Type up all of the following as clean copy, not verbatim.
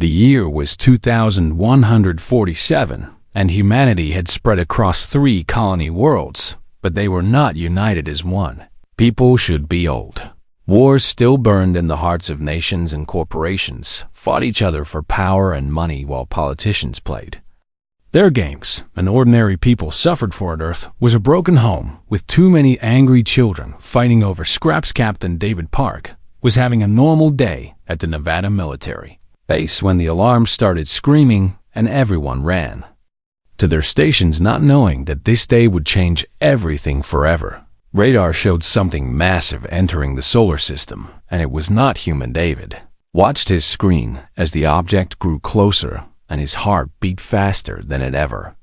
The year was 2147, and humanity had spread across 3 colony worlds, but they were not united as one. People should be old. Wars still burned in the hearts of nations, and corporations fought each other for power and money while politicians played their games, and ordinary people suffered for it. Earth was a broken home with too many angry children fighting over scraps. Captain David Park was having a normal day at the Nevada military base when the alarm started screaming and everyone ran to their stations, not knowing that this day would change everything forever. Radar showed something massive entering the solar system, and it was not human. David watched his screen as the object grew closer, and his heart beat faster than it ever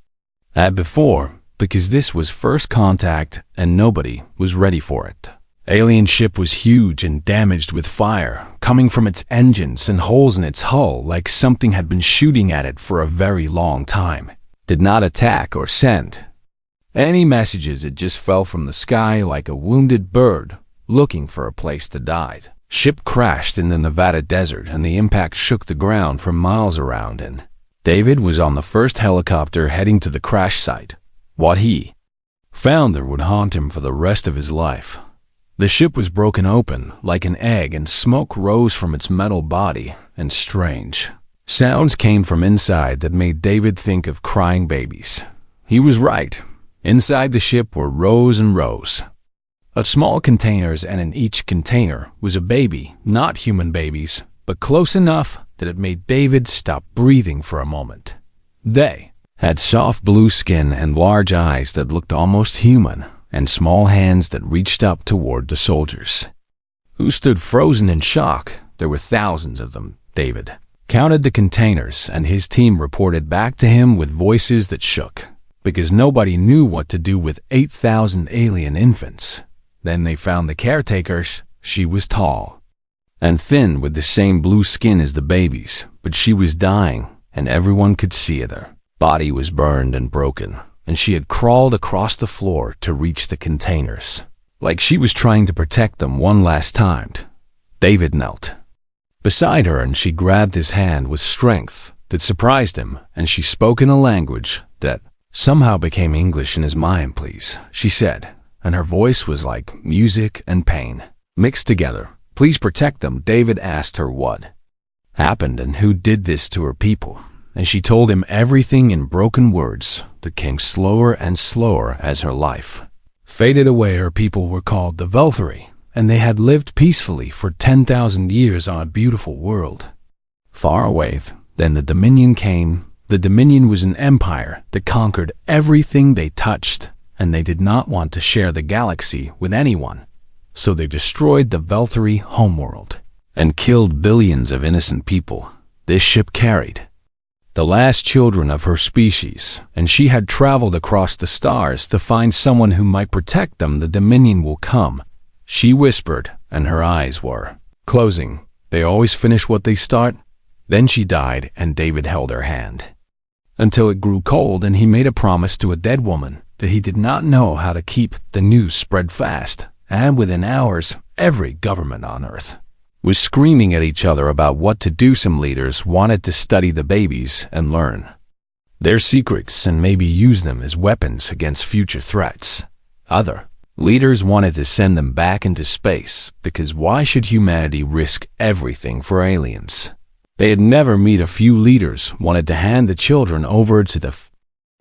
had before, because this was first contact and nobody was ready for it. Alien ship was huge and damaged with fire coming from its engines and holes in its hull, like something had been shooting at it for a very long time. Did not attack or send any messages. It just fell from the sky like a wounded bird looking for a place to die. Ship crashed in the Nevada desert, and the impact shook the ground for miles around, and David was on the first helicopter heading to the crash site. What he found there would haunt him for the rest of his life. The ship was broken open like an egg, and smoke rose from its metal body, and strange sounds came from inside that made David think of crying babies. He was right. Inside the ship were rows and rows of small containers, and in each container was a baby. Not human babies, but close enough that it made David stop breathing for a moment. They had soft blue skin and large eyes that looked almost human, and small hands that reached up toward the soldiers, who stood frozen in shock. There were thousands of them. David counted the containers, and his team reported back to him with voices that shook, because nobody knew what to do with 8,000 alien infants. Then they found the caretaker. She was tall and thin with the same blue skin as the babies, but she was dying, and everyone could see it. Her body was burned and broken, and she had crawled across the floor to reach the containers, like she was trying to protect them one last time. David knelt beside her, and she grabbed his hand with strength that surprised him, and she spoke in a language that somehow became English in his mind. "Please," she said, and her voice was like music and pain mixed together. "Please protect them." David asked her what happened and who did this to her people, and she told him everything in broken words that came slower and slower as her life faded away. Her people were called the Velthari, and they had lived peacefully for 10,000 years on a beautiful world far away. Then the Dominion came. The Dominion was an empire that conquered everything they touched, and they did not want to share the galaxy with anyone. So they destroyed the Velthari homeworld and killed billions of innocent people. This ship carried the last children of her species, and she had traveled across the stars to find someone who might protect them. "The Dominion will come," she whispered, and her eyes were closing. "They always finish what they start." Then she died, and David held her hand until it grew cold, and he made a promise to a dead woman that he did not know how to keep. The news spread fast, and within hours, every government on Earth was screaming at each other about what to do. Some leaders wanted to study the babies and learn their secrets and maybe use them as weapons against future threats. Other leaders wanted to send them back into space, because why should humanity risk everything for aliens? They had never met. A few leaders wanted to hand the children over to the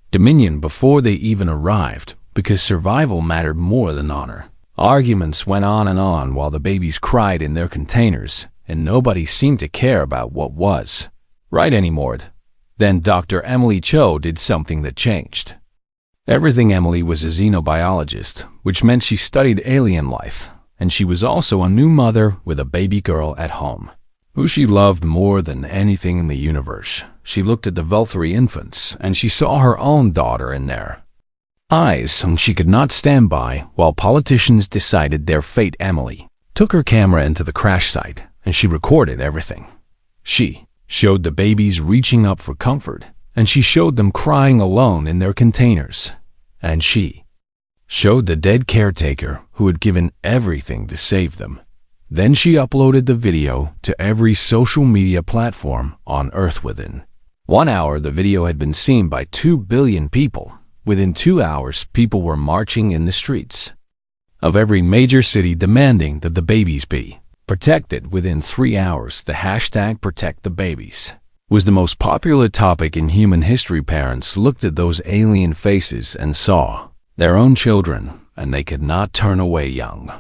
Dominion before they even arrived, because survival mattered more than honor. Arguments went on and on while the babies cried in their containers, and nobody seemed to care about what was right anymore. Then Dr. Emily Cho did something that changed everything. Emily was a xenobiologist, which meant she studied alien life, and she was also a new mother with a baby girl at home, who she loved more than anything in the universe. She looked at the Velthari infants, and she saw her own daughter in their eyes, and she could not stand by while politicians decided their fate. Emily took her camera into the crash site, and she recorded everything. She showed the babies reaching up for comfort, and she showed them crying alone in their containers, and she showed the dead caretaker who had given everything to save them. Then she uploaded the video to every social media platform on Earth. Within 1 hour, the video had been seen by 2 billion people. Within 2 hours, people were marching in the streets of every major city demanding that the babies be protected. Within 3 hours, the hashtag #ProtectTheBabies was the most popular topic in human history. Parents looked at those alien faces and saw their own children, and they could not turn away. Young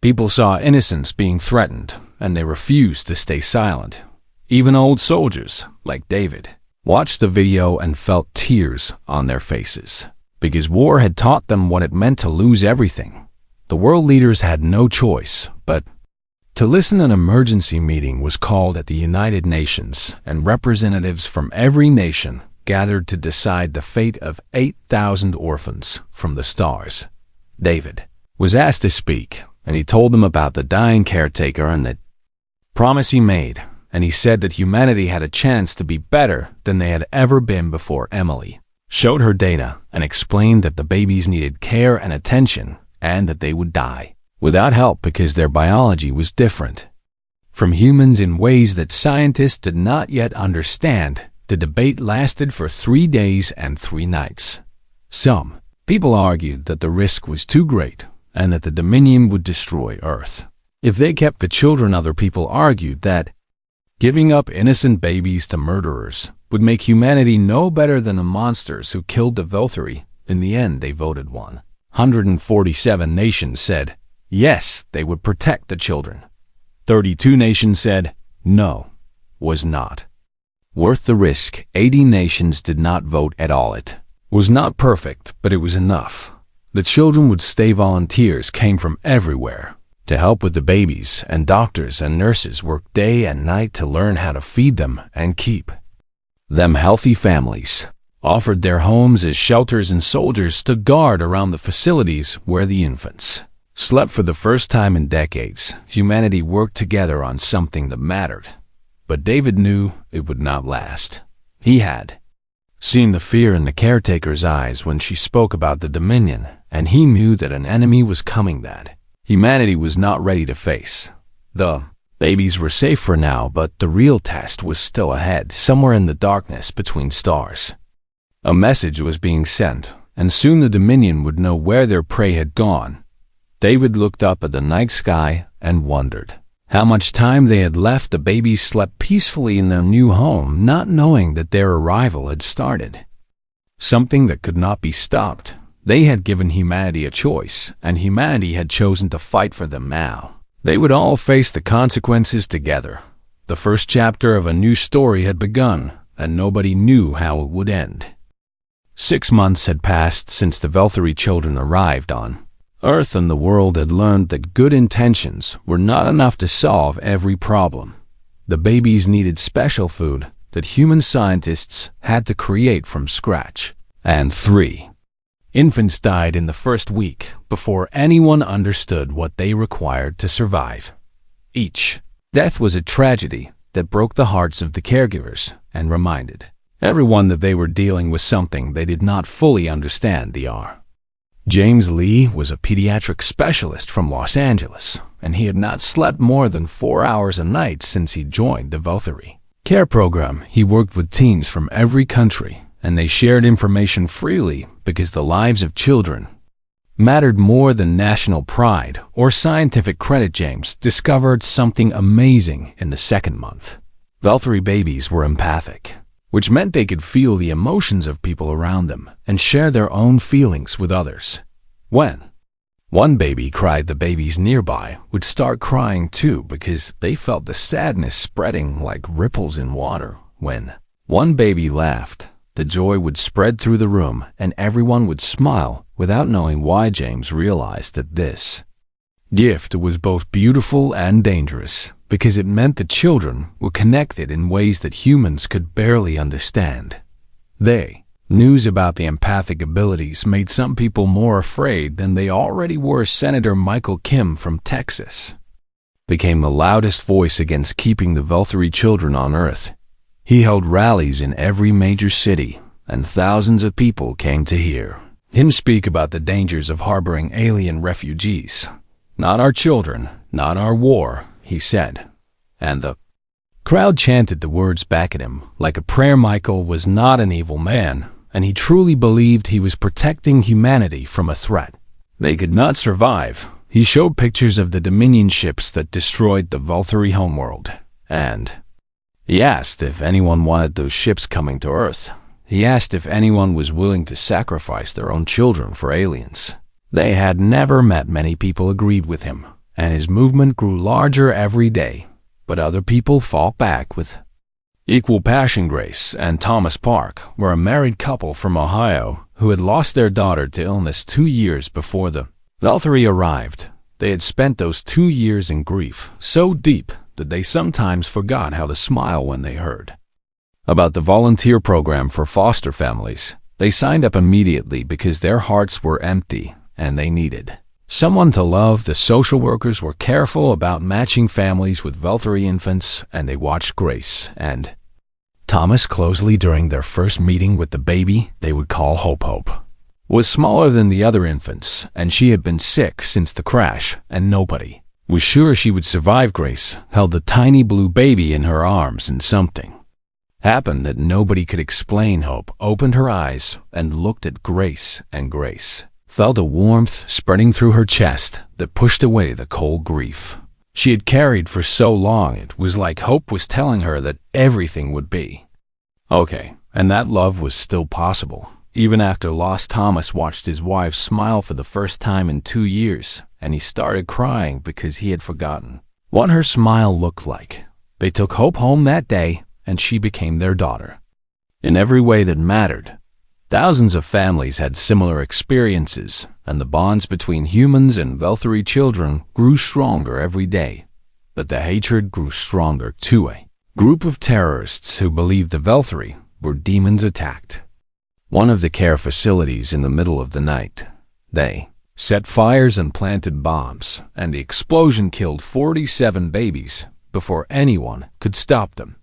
people saw innocence being threatened, and they refused to stay silent. Even old soldiers, like David, watched the video and felt tears on their faces, because war had taught them what it meant to lose everything. The world leaders had no choice but to listen. An emergency meeting was called at the United Nations, and representatives from every nation gathered to decide the fate of 8,000 orphans from the stars. David was asked to speak, and he told them about the dying caretaker and the promise he made, and he said that humanity had a chance to be better than they had ever been before. Emily showed her data and explained that the babies needed care and attention, and that they would die without help because their biology was different from humans in ways that scientists did not yet understand. The debate lasted for 3 days and 3 nights. Some people argued that the risk was too great and that the Dominion would destroy Earth if they kept the children. Other people argued that giving up innocent babies to murderers would make humanity no better than the monsters who killed the Velthari. In the end, they voted 147 nations said yes, they would protect the children. 32 nations said no, was not worth the risk. 80 nations did not vote at all. It was not perfect, but it was enough. The children would stay. Volunteers came from everywhere to help with the babies, and doctors and nurses worked day and night to learn how to feed them and keep them healthy. Families offered their homes as shelters, and soldiers stood guard around the facilities where the infants slept. For the first time in decades, humanity worked together on something that mattered. But David knew it would not last. He had seen the fear in the caretaker's eyes when she spoke about the Dominion, and he knew that an enemy was coming that humanity was not ready to face. The babies were safe for now, but the real test was still ahead, somewhere in the darkness between stars. A message was being sent, and soon the Dominion would know where their prey had gone. David looked up at the night sky and wondered how much time they had left. The babies slept peacefully in their new home, not knowing that their arrival had started something that could not be stopped. They had given humanity a choice, and humanity had chosen to fight for them. Now they would all face the consequences together. The first chapter of a new story had begun, and nobody knew how it would end. 6 months had passed since the Velthari children arrived on Earth, and the world had learned that good intentions were not enough to solve every problem. The babies needed special food that human scientists had to create from scratch, and 3 infants died in the first week before anyone understood what they required to survive. Each death was a tragedy that broke the hearts of the caregivers and reminded everyone that they were dealing with something they did not fully understand. James Lee was a pediatric specialist from Los Angeles, and he had not slept more than 4 hours a night since he joined the Velthari care program. He worked with teams from every country, and they shared information freely because the lives of children mattered more than national pride or scientific credit. James discovered something amazing in the second month. Velthari babies were empathic, which meant they could feel the emotions of people around them and share their own feelings with others. When one baby cried, the babies nearby would start crying too, because they felt the sadness spreading like ripples in water. When one baby laughed, the joy would spread through the room, and everyone would smile without knowing why. James realized that this gift was both beautiful and dangerous, because it meant the children were connected in ways that humans could barely understand. News about the empathic abilities made some people more afraid than they already were. Senator Michael Kim from Texas became the loudest voice against keeping the Velthari children on Earth. He held rallies in every major city, and thousands of people came to hear him speak about the dangers of harboring alien refugees. Not our children, not our war, he said. And the crowd chanted the words back at him like a prayer. Michael was not an evil man, and he truly believed he was protecting humanity from a threat. They could not survive. He showed pictures of the Dominion ships that destroyed the Valtteri homeworld, and he asked if anyone wanted those ships coming to Earth. He asked if anyone was willing to sacrifice their own children for aliens. They had never met many people agreed with him, and his movement grew larger every day. But other people fought back with equal passion. Grace and Thomas Park were a married couple from Ohio who had lost their daughter to illness 2 years before the Valtteri arrived. They had spent those 2 years in grief so deep that they sometimes forgot how to smile when they heard about the volunteer program for foster families. They signed up immediately because their hearts were empty and they needed someone to love. The social workers were careful about matching families with Valtteri infants, and they watched Grace and Thomas closely during their first meeting with the baby they would call Hope. Was smaller than the other infants, and she had been sick since the crash, and nobody was sure she would survive. Grace held the tiny blue baby in her arms, and something happened that nobody could explain. Hope opened her eyes and looked at Grace, and Grace felt a warmth spreading through her chest that pushed away the cold grief she had carried for so long. It was like Hope was telling her that everything would be okay, and that love was still possible. Even after loss, Thomas watched his wife smile for the first time in 2 years, and he started crying because he had forgotten what her smile looked like. They took Hope home that day, and she became their daughter in every way that mattered. Thousands of families had similar experiences, and the bonds between humans and Valtteri children grew stronger every day. But the hatred grew stronger too. A group of terrorists who believed the Valtteri were demons attacked one of the care facilities in the middle of the night. They set fires and planted bombs, and the explosion killed 47 babies before anyone could stop them.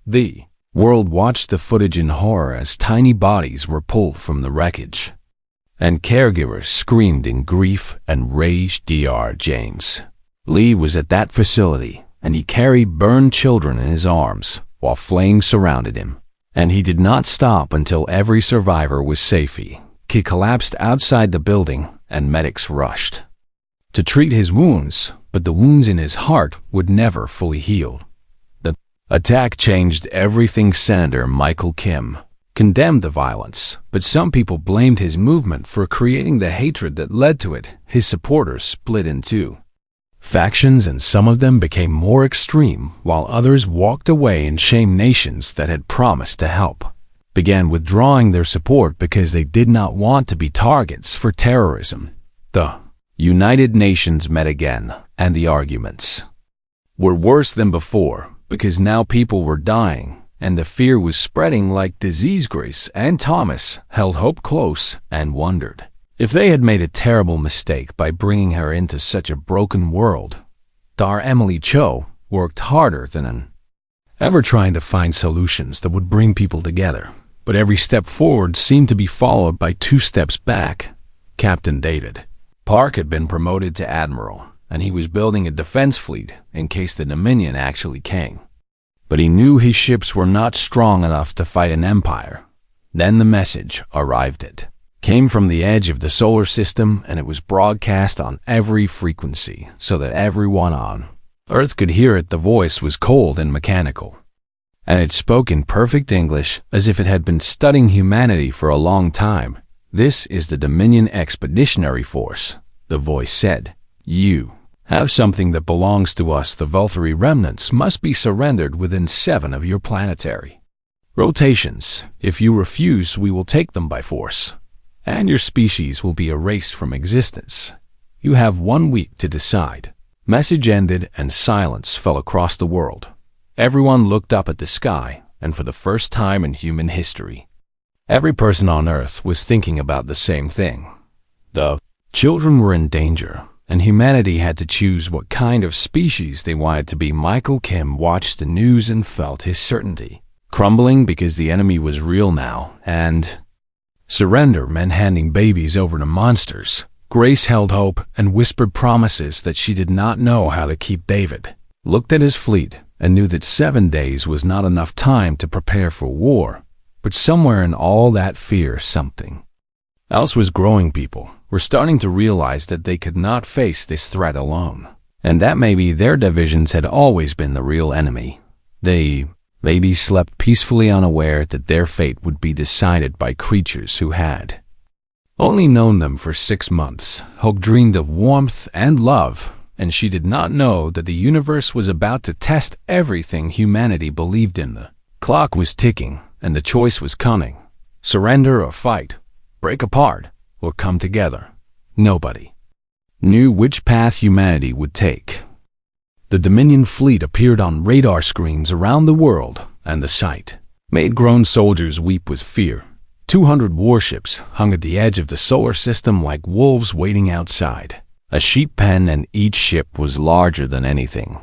The world watched the footage in horror as tiny bodies were pulled from the wreckage, and caregivers screamed in grief and rage. Dr. James Lee was at that facility, and he carried burned children in his arms while flames surrounded him. And he did not stop until every survivor was safe. He collapsed outside the building, and medics rushed to treat his wounds, but the wounds in his heart would never fully heal. The attack changed everything. Senator Michael Kim condemned the violence, but some people blamed his movement for creating the hatred that led to it. His supporters split in two factions, and some of them became more extreme, while others walked away and shamed nations that had promised to help, began withdrawing their support because they did not want to be targets for terrorism. The United Nations met again, and the arguments were worse than before because now people were dying, and the fear was spreading like disease. Grace and Thomas held Hope close and wondered if they had made a terrible mistake by bringing her into such a broken world. Dr. Emily Cho worked harder than ever trying to find solutions that would bring people together, but every step forward seemed to be followed by 2 steps back. Captain David Park had been promoted to admiral, and he was building a defense fleet in case the Dominion actually came. But he knew his ships were not strong enough to fight an empire. Then the message arrived. It came from the edge of the solar system, and it was broadcast on every frequency so that everyone on Earth could hear it. The voice was cold and mechanical, and it spoke in perfect English as if it had been studying humanity for a long time. "This is the Dominion Expeditionary Force," the voice said. "You have something that belongs to us. The Valtteri remnants must be surrendered within 7 of your planetary rotations. If you refuse, we will take them by force, and your species will be erased from existence. You have 1 week to decide." Message ended, and silence fell across the world. Everyone looked up at the sky, and for the first time in human history, every person on Earth was thinking about the same thing. The children were in danger, and humanity had to choose what kind of species they wanted to be. Michael Kim watched the news and felt his certainty crumbling because the enemy was real now, and surrender meant handing babies over to monsters. Grace held hope and whispered promises that she did not know how to keep David. Looked at his fleet and knew that 7 days was not enough time to prepare for war, but somewhere in all that fear, something else was growing. People were starting to realize that they could not face this threat alone, and that maybe their divisions had always been the real enemy. They maybe slept peacefully, unaware that their fate would be decided by creatures who had only known them for 6 months. Hope dreamed of warmth and love, and she did not know that the universe was about to test everything humanity believed in. The clock was ticking, and the choice was coming. Surrender or fight, break apart or come together. Nobody knew which path humanity would take. The Dominion fleet appeared on radar screens around the world, and the sight made grown soldiers weep with fear. 200 warships hung at the edge of the solar system like wolves waiting outside a sheep pen, and each ship was larger than anything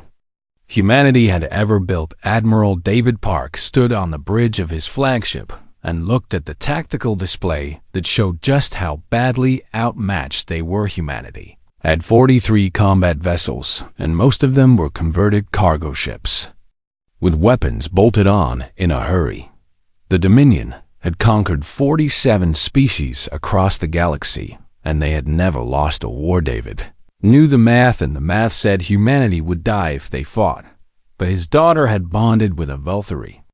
humanity had ever built. Admiral David Park stood on the bridge of his flagship and looked at the tactical display that showed just how badly outmatched they were. Humanity had 43 combat vessels, and most of them were converted cargo ships with weapons bolted on in a hurry. The Dominion had conquered 47 species across the galaxy, and they had never lost a war. David knew the math, and the math said humanity would die if they fought. But his daughter had bonded with a Valkyrie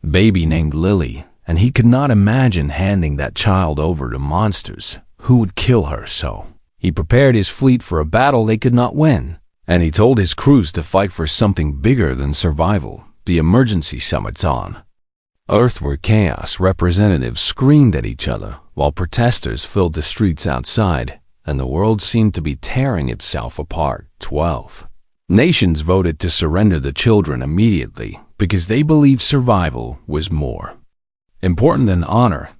baby named Lily, and he could not imagine handing that child over to monsters who would kill her. So he prepared his fleet for a battle they could not win, and he told his crews to fight for something bigger than survival. The emergency summits on Earth where chaos representatives screamed at each other while protesters filled the streets outside, and the world seemed to be tearing itself apart. 12 nations voted to surrender the children immediately because they believed survival was more important than honor.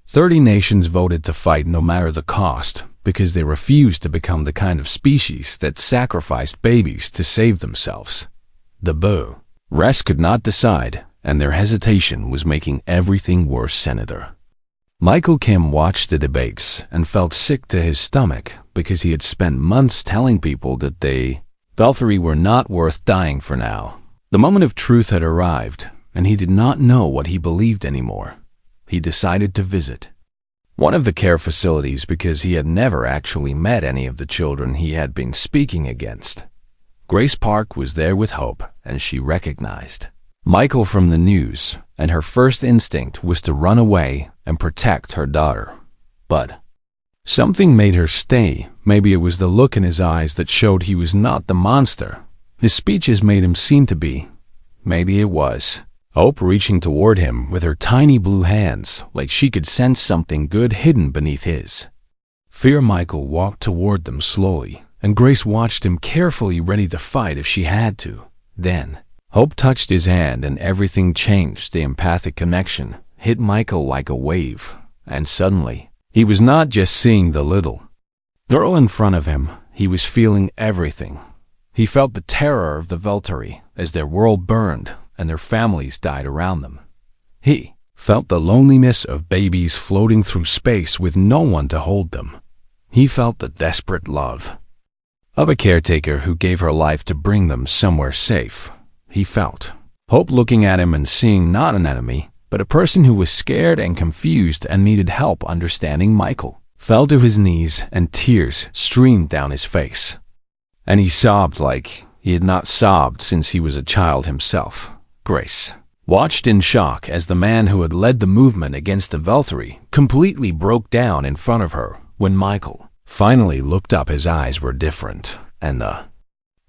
30 nations voted to fight no matter the cost because they refused to become the kind of species that sacrificed babies to save themselves. The rest could not decide, and their hesitation was making everything worse. Senator Michael Kim watched the debates and felt sick to his stomach because he had spent months telling people that they Valkyrie were not worth dying for. Now the moment of truth had arrived, and he did not know what he believed anymore. He decided to visit one of the care facilities because he had never actually met any of the children he had been speaking against. Grace Park was there with Hope, and she recognized Michael from the news, and her first instinct was to run away and protect her daughter. But something made her stay. Maybe it was the look in his eyes that showed he was not the monster his speeches made him seem to be. Maybe it was Hope reaching toward him with her tiny blue hands, like she could sense something good hidden beneath his fear. Michael walked toward them slowly, and Grace watched him carefully, ready to fight if she had to. Then Hope touched his hand, and everything changed. The empathic connection hit Michael like a wave, and suddenly he was not just seeing the little girl in front of him, he was feeling everything. He felt the terror of the Valkyrie as their world burned and their families died around them. He felt the loneliness of babies floating through space with no one to hold them. He felt the desperate love of a caretaker who gave her life to bring them somewhere safe. He felt Hope looking at him and seeing not an enemy, but a person who was scared and confused and needed help understanding. Michael fell to his knees, and tears streamed down his face, and he sobbed like he had not sobbed since he was a child himself. Grace watched in shock as the man who had led the movement against the Valkyrie completely broke down in front of her. When Michael finally looked up, his eyes were different, and the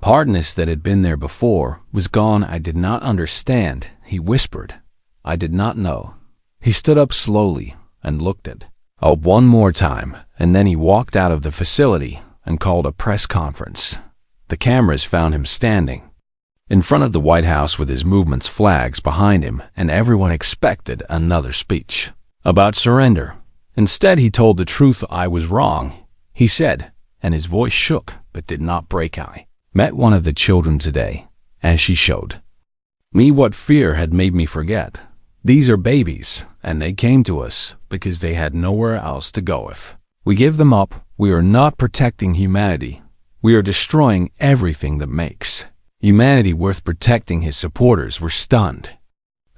hardness that had been there before was gone. I did not understand, he whispered. I did not know. He stood up slowly and looked at Hope one more time, and then he walked out of the facility and called a press conference. The cameras found him standing in front of the White House with his movement's flags behind him, and everyone expected another speech about surrender. Instead, he told the truth. I was wrong, he said, and his voice shook but did not break. I met one of the children today, and she showed me what fear had made me forget. These are babies, and they came to us because they had nowhere else to go. If we give them up, "We are not protecting humanity. We are destroying everything that makes humanity worth protecting." His supporters were stunned,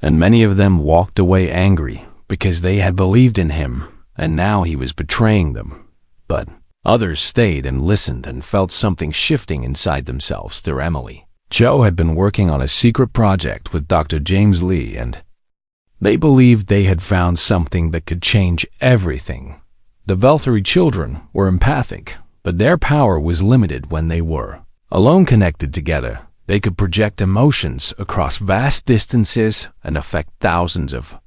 and many of them walked away angry because they had believed in him, and now he was betraying them. But others stayed and listened and felt something shifting inside themselves. Their Emily Cho had been working on a secret project with Dr. James Lee, and they believed they had found something that could change everything. The Velthari children were empathic, but their power was limited when they were alone. Connected together, they could project emotions across vast distances and affect thousands of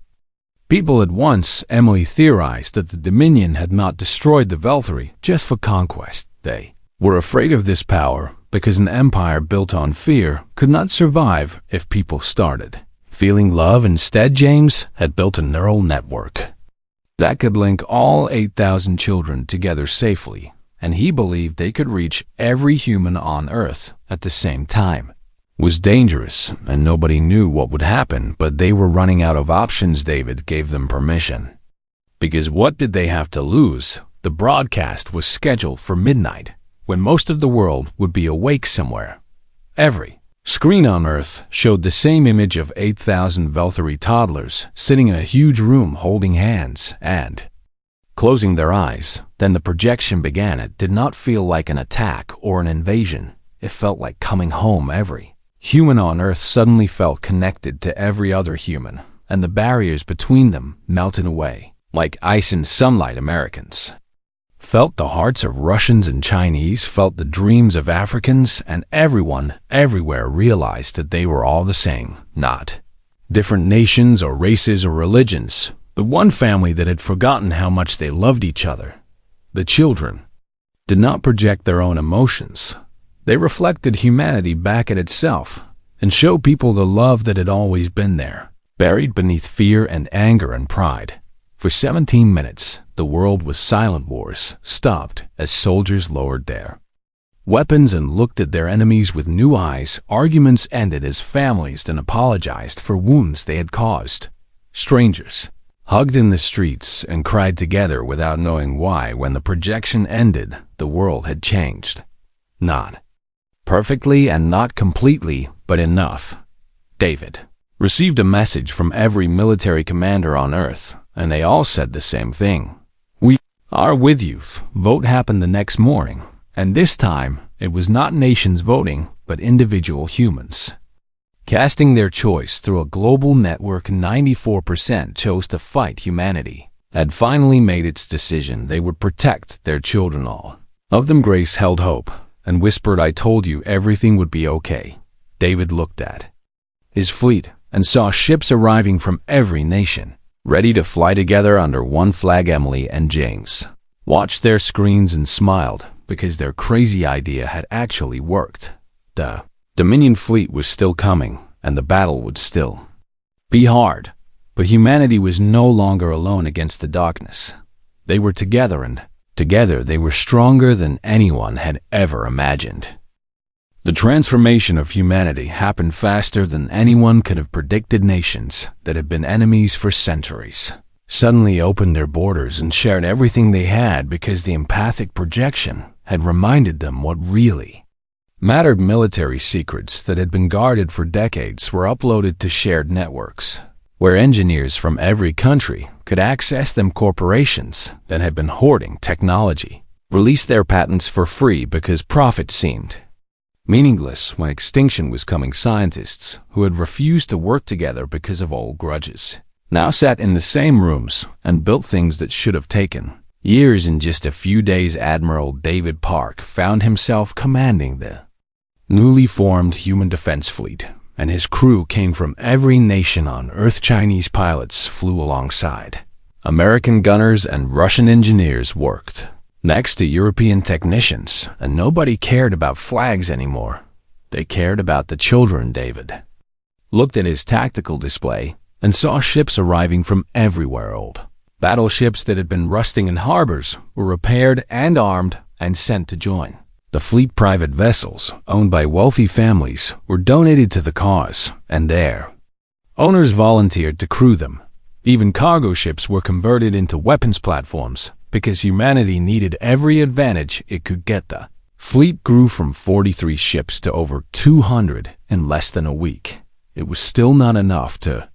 people at once. Emily theorized that the Dominion had not destroyed the Velthari just for conquest. They were afraid of this power because an empire built on fear could not survive if people started feeling love. Instead, James had built a neural network that could link all 8,000 children together safely, and he believed they could reach every human on Earth at the same time. It was dangerous, and nobody knew what would happen, but they were running out of options. David gave them permission. Because what did they have to lose? The broadcast was scheduled for midnight, when most of the world would be awake somewhere. Every screen on Earth showed the same image of 8,000 Velthari toddlers sitting in a huge room holding hands and closing their eyes. Then the projection began. It did not feel like an attack or an invasion. It felt like coming home. Every human on Earth suddenly felt connected to every other human, and the barriers between them melted away like ice in sunlight. Americans felt the hearts of Russians and Chinese, felt the dreams of Africans, and everyone everywhere realized that they were all the same, not different nations or races or religions, but one family that had forgotten how much they loved each other. The children did not project their own emotions. They reflected humanity back at itself and showed people the love that had always been there, buried beneath fear and anger and pride. For 17 minutes, the world was silent. Wars stopped as soldiers lowered their weapons and looked at their enemies with new eyes. Arguments ended as families then apologized for wounds they had caused. Strangers hugged in the streets and cried together without knowing why. When the projection ended, the world had changed. Not perfectly and not completely, but enough. David received a message from every military commander on Earth, and they all said the same thing. "We are with you." Vote happened the next morning, and this time it was not nations voting, but individual humans casting their choice through a global network. 94% chose to fight. Humanity had finally made its decision. They would protect their children. All of them. Grace held hope and whispered, "I told you everything would be okay." David looked at his fleet and saw ships arriving from every nation, ready to fly together under one flag. Emily and James watched their screens and smiled because their crazy idea had actually worked. The Dominion fleet was still coming, and the battle would still be hard. But humanity was no longer alone against the darkness. They were together, and together they were stronger than anyone had ever imagined. The transformation of humanity happened faster than anyone could have predicted. Nations that had been enemies for centuries suddenly opened their borders and shared everything they had because the empathic projection had reminded them what really mattered. Military secrets that had been guarded for decades were uploaded to shared networks, where engineers from every country could access them. Corporations that had been hoarding technology released their patents for free because profit seemed meaningless when extinction was coming. Scientists who had refused to work together because of old grudges now sat in the same rooms and built things that should have taken years. In just a few days, Admiral David Park found himself commanding the newly formed Human Defense Fleet, and his crew came from every nation on Earth. Chinese pilots flew alongside. American gunners and Russian engineers worked next to European technicians, and nobody cared about flags anymore. They cared about the children. David looked at his tactical display and saw ships arriving from everywhere. Old battleships that had been rusting in harbors were repaired and armed and sent to join the fleet. Private vessels owned by wealthy families were donated to the cause, and their owners volunteered to crew them. Even cargo ships were converted into weapons platforms because humanity needed every advantage it could get. The fleet grew from 43 ships to over 200 in less than a week. It was still not enough to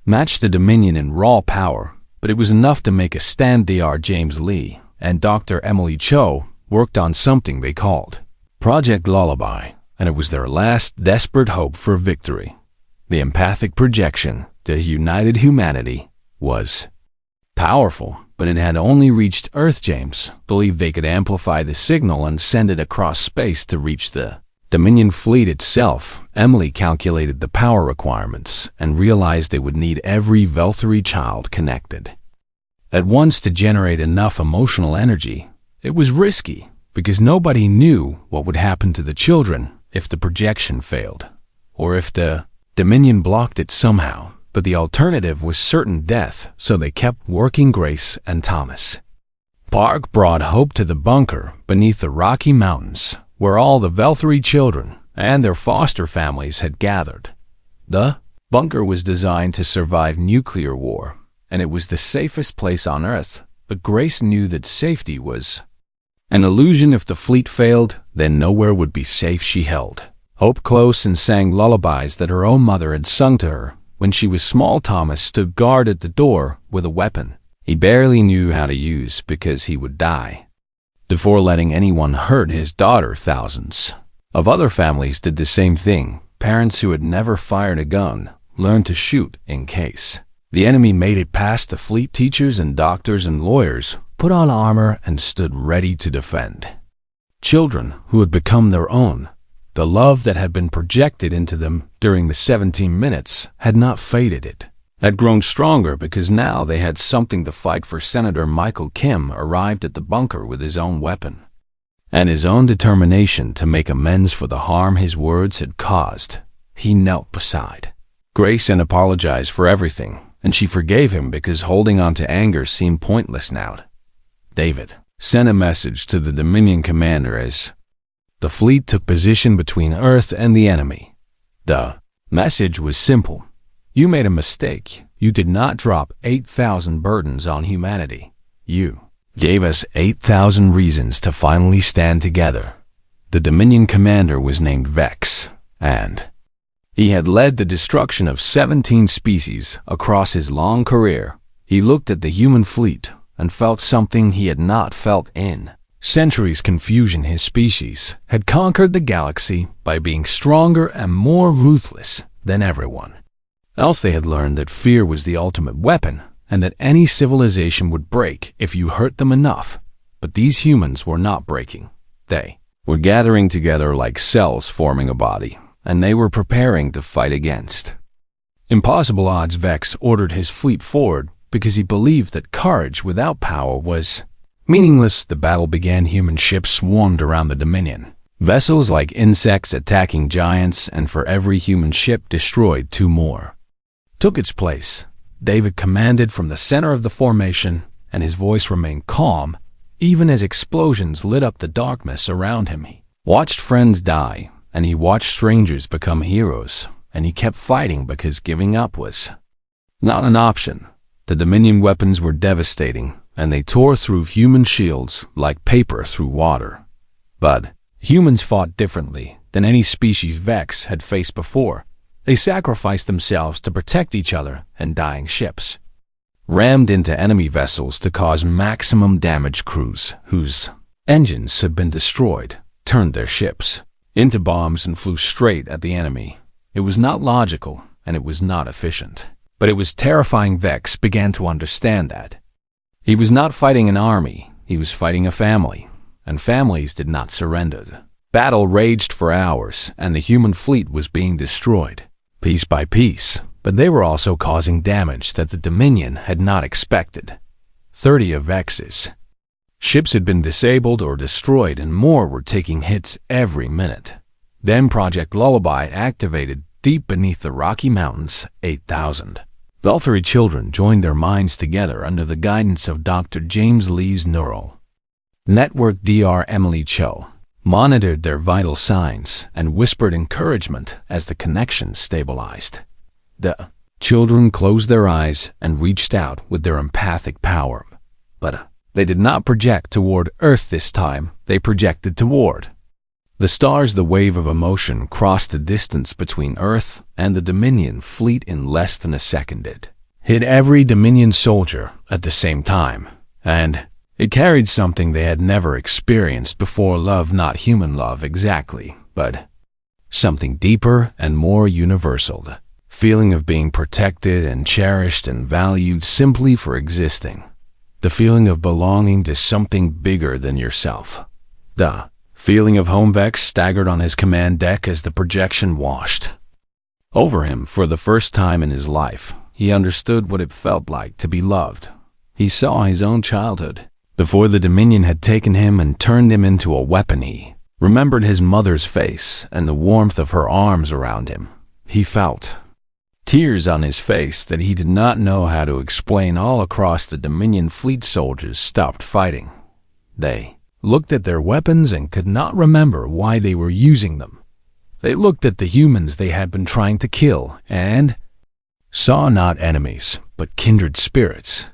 match the Dominion in raw power, but it was enough to make a stand. Dr. James Lee and Dr. Emily Cho worked on something they called Project Lullaby, and it was their last desperate hope for victory. The empathic projection that united humanity was powerful, but it had only reached Earth. James believed they could amplify the signal and send it across space to reach the Dominion fleet itself. Emily calculated the power requirements and realized they would need every Veltari child connected at once to generate enough emotional energy. It was risky, because nobody knew what would happen to the children if the projection failed, or if the Dominion blocked it somehow. But the alternative was certain death, so they kept working. Grace and Thomas Park brought hope to the bunker beneath the Rocky Mountains, where all the Veltari children and their foster families had gathered. The bunker was designed to survive nuclear war, and it was the safest place on Earth, but Grace knew that safety was an illusion. If the fleet failed, then nowhere would be safe. She held hope close and sang lullabies that her own mother had sung to her when she was small. Thomas stood guard at the door with a weapon he barely knew how to use because he would die before letting anyone hurt his daughter. Thousands of other families did the same thing. Parents who had never fired a gun learned to shoot in case the enemy made it past the fleet. Teachers and doctors and lawyers put on armor and stood ready to defend children who had become their own. The love that had been projected into them during the 17 minutes had not faded. It had grown stronger because now they had something to fight for. Senator Michael Kim arrived at the bunker with his own weapon and his own determination to make amends for the harm his words had caused. He knelt beside Grace and apologized for everything, and she forgave him because holding on to anger seemed pointless now. David sent a message to the Dominion commander as the fleet took position between Earth and the enemy. The message was simple. You made a mistake. You did not drop 8,000 burdens on humanity. You gave us 8,000 reasons to finally stand together. The Dominion commander was named Vex, and he had led the destruction of 17 species across his long career. He looked at the human fleet and felt something he had not felt in centuries. Confusion. His species had conquered the galaxy by being stronger and more ruthless than everyone else. They had learned that fear was the ultimate weapon, and that any civilization would break if you hurt them enough. But these humans were not breaking. They were gathering together like cells forming a body, and they were preparing to fight against impossible odds. Vex ordered his fleet forward because he believed that courage without power was meaningless. The battle began. Human ships swarmed around the Dominion, vessels like insects attacking giants, and for every human ship destroyed, 2 more took its place. David commanded from the center of the formation, and his voice remained calm even as explosions lit up the darkness around him. He watched friends die, and he watched strangers become heroes, and he kept fighting because giving up was not an option. The Dominion weapons were devastating, and they tore through human shields like paper through water. But humans fought differently than any species Vex had faced before. They sacrificed themselves to protect each other, and dying ships rammed into enemy vessels to cause maximum damage. Crews whose engines had been destroyed turned their ships into bombs and flew straight at the enemy. It was not logical, and it was not efficient, but it was terrifying. Vex began to understand that he was not fighting an army, he was fighting a family, and families did not surrender. Battle raged for hours, and the human fleet was being destroyed piece by piece, but they were also causing damage that the Dominion had not expected. 30 of Vex's ships had been disabled or destroyed, and more were taking hits every minute. Then Project Lullaby activated. Deep beneath the Rocky Mountains, 8,000 Veltari children joined their minds together under the guidance of Dr. James Lee's neural network. Dr. Emily Cho monitored their vital signs and whispered encouragement as the connection stabilized. The children closed their eyes and reached out with their empathic power, but They did not project toward Earth this time, they projected toward the stars. The wave of emotion crossed the distance between Earth and the Dominion fleet in less than a second. It hit every Dominion soldier at the same time, and it carried something they had never experienced before. Love, not human love exactly, but something deeper and more universal. The feeling of being protected and cherished and valued simply for existing. The feeling of belonging to something bigger than yourself. The feeling of home. Vex staggered on his command deck as the projection washed over him. For the first time in his life, he understood what it felt like to be loved. He saw his own childhood. Before the Dominion had taken him and turned him into a weapon, he remembered his mother's face and the warmth of her arms around him. He felt tears on his face that he did not know how to explain. All across the Dominion fleet, soldiers stopped fighting. They looked at their weapons and could not remember why they were using them. They looked at the humans they had been trying to kill and saw not enemies, but kindred spirits.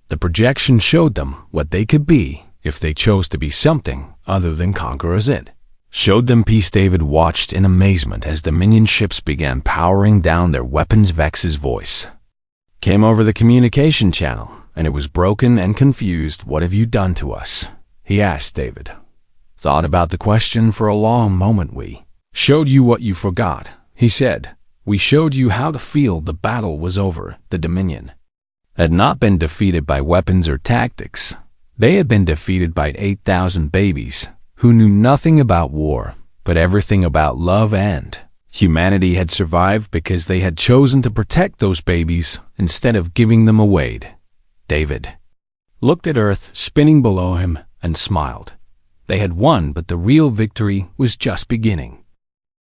The projection showed them what they could be if they chose to be something other than conquerors. It showed them peace. David watched in amazement as Dominion ships began powering down their weapons. Vex's voice came over the communication channel, and it was broken and confused. "What have you done to us?" he asked. David thought about the question for a long moment. "We showed you what you forgot," he said. "We showed you how to feel the battle was over." The Dominion had not been defeated by weapons or tactics. They had been defeated by 8,000 babies who knew nothing about war, but everything about love, and humanity had survived because they had chosen to protect those babies instead of giving them away. David looked at Earth spinning below him and smiled. They had won, but the real victory was just beginning.